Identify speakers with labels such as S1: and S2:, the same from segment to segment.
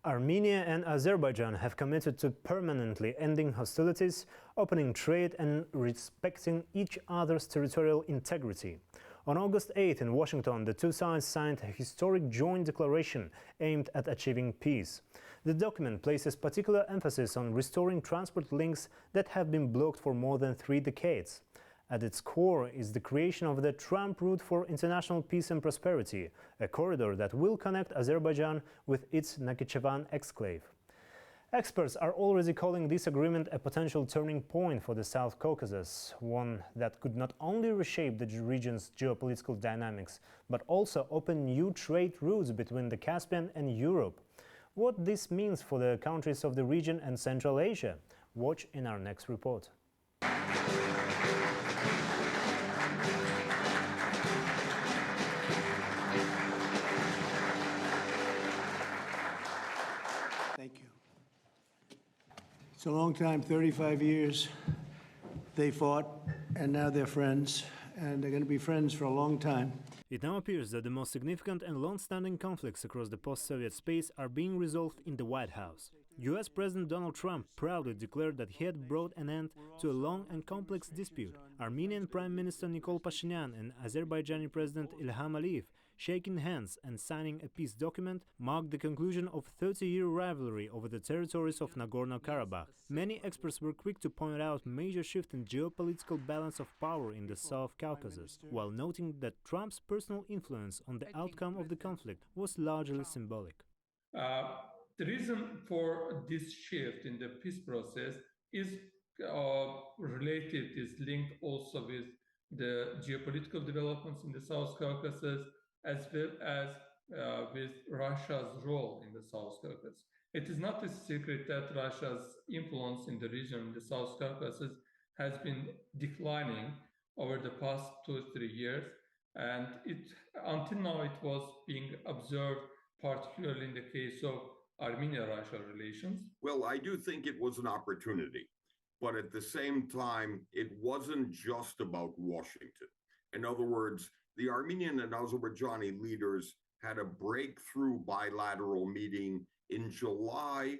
S1: Armenia and Azerbaijan have committed to permanently ending hostilities, opening trade and respecting each other's territorial integrity. On August 8 in Washington, the two sides signed a historic joint declaration aimed at achieving peace. The document places particular emphasis on restoring transport links that have been blocked for more than 3 decades. At its core is the creation of the Trump Route for International Peace and Prosperity, a corridor that will connect Azerbaijan with its Nakhichevan exclave. Experts are already calling this agreement a potential turning point for the South Caucasus, one that could not only reshape the region's geopolitical dynamics, but also open new trade routes between the Caspian and Europe. What this means for the countries of the region and Central Asia? Watch in our next report.
S2: Thank you. It's a long time, 35 years. They fought, and now they're friends, and they're going to be friends for a long time.
S1: It now appears that the most significant and long-standing conflicts across the post-Soviet space are being resolved in the White House. US President Donald Trump proudly declared that he had brought an end to a long and complex dispute. Armenian Prime Minister Nikol Pashinyan and Azerbaijani President Ilham Aliyev shaking hands and signing a peace document marked the conclusion of a 30-year rivalry over the territories of Nagorno-Karabakh. Many experts were quick to point out a major shift in geopolitical balance of power in the South Caucasus, while noting that Trump's personal influence on the outcome of the conflict was largely symbolic.
S3: The reason for this shift in the peace process is linked also with the geopolitical developments in the South Caucasus, as well as with Russia's role in the South Caucasus. It is not a secret that Russia's influence in the region, in the South Caucasus, has been declining over the past 2 or 3 years, and until now it was being observed, particularly in the case of Armenia-Russia relations.
S4: Well, I do think it was an opportunity, but at the same time, it wasn't just about Washington. In other words, the Armenian and Azerbaijani leaders had a breakthrough bilateral meeting in July,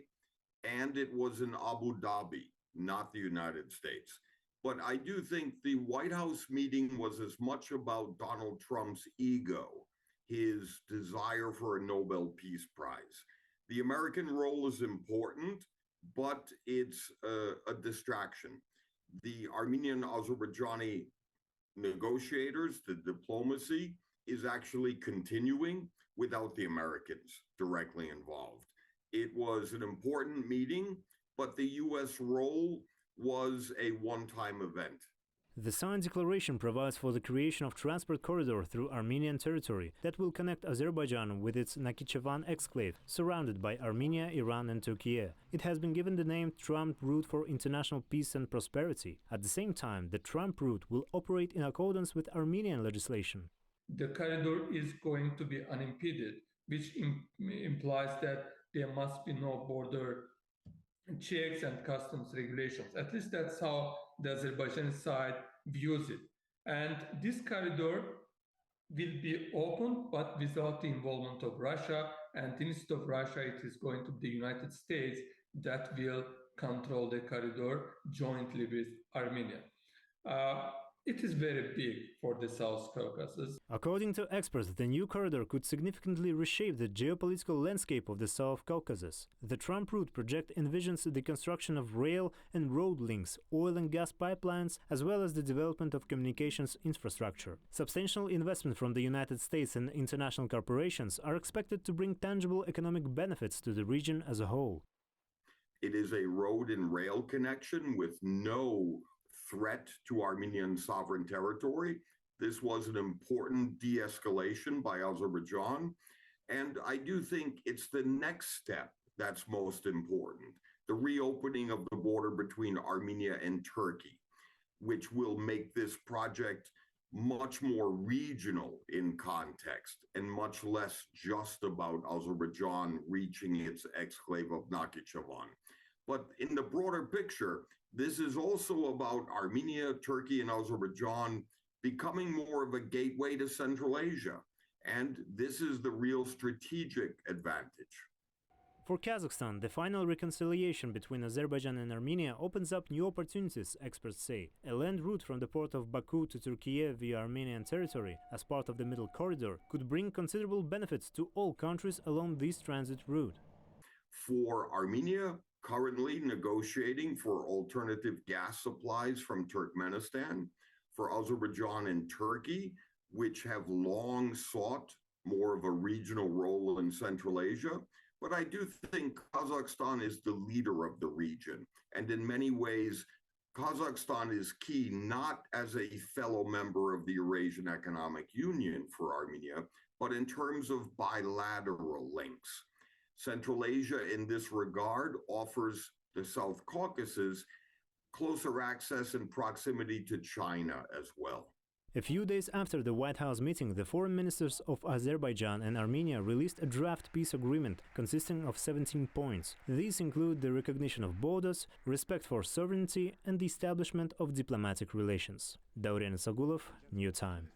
S4: and it was in Abu Dhabi, not the United States. But I do think the White House meeting was as much about Donald Trump's ego, his desire for a Nobel Peace Prize. The American role is important, but it's a distraction. The Armenian-Azerbaijani negotiators, the diplomacy, is actually continuing without the Americans directly involved. It was an important meeting, but the U.S. role was a one-time event.
S1: The signed declaration provides for the creation of transport corridor through Armenian territory that will connect Azerbaijan with its Nakhichevan exclave, surrounded by Armenia, Iran and Turkey. It has been given the name Trump Route for International Peace and Prosperity. At the same time, the Trump Route will operate in accordance with Armenian legislation.
S3: The corridor is going to be unimpeded, which implies that there must be no border checks and customs regulations. At least that's how the Azerbaijani side views it. And this corridor will be open, but without the involvement of Russia. And instead of Russia, it is going to be the United States that will control the corridor jointly with Armenia. It is very big for the South Caucasus.
S1: According to experts, the new corridor could significantly reshape the geopolitical landscape of the South Caucasus. The Trump Route project envisions the construction of rail and road links, oil and gas pipelines, as well as the development of communications infrastructure. Substantial investment from the United States and international corporations are expected to bring tangible economic benefits to the region as a whole.
S4: It is a road and rail connection with no threat to Armenian sovereign territory. This was an important de-escalation by Azerbaijan. And I do think it's the next step that's most important, the reopening of the border between Armenia and Turkey, which will make this project much more regional in context and much less just about Azerbaijan reaching its exclave of Nakhichevan. But in the broader picture, this is also about Armenia, Turkey, and Azerbaijan becoming more of a gateway to Central Asia. And this is the real strategic advantage.
S1: For Kazakhstan, the final reconciliation between Azerbaijan and Armenia opens up new opportunities, experts say. A land route from the port of Baku to Turkey via Armenian territory, as part of the Middle Corridor, could bring considerable benefits to all countries along this transit route.
S4: For Armenia, currently negotiating for alternative gas supplies from Turkmenistan, for Azerbaijan and Turkey, which have long sought more of a regional role in Central Asia. But I do think Kazakhstan is the leader of the region. And in many ways, Kazakhstan is key not as a fellow member of the Eurasian Economic Union for Armenia, but in terms of bilateral links. Central Asia in this regard offers the South Caucasus closer access and proximity to China as well.
S1: A few days after the White House meeting, the foreign ministers of Azerbaijan and Armenia released a draft peace agreement consisting of 17 points. These include the recognition of borders, respect for sovereignty, and the establishment of diplomatic relations. Daurian Sagulov, New Time.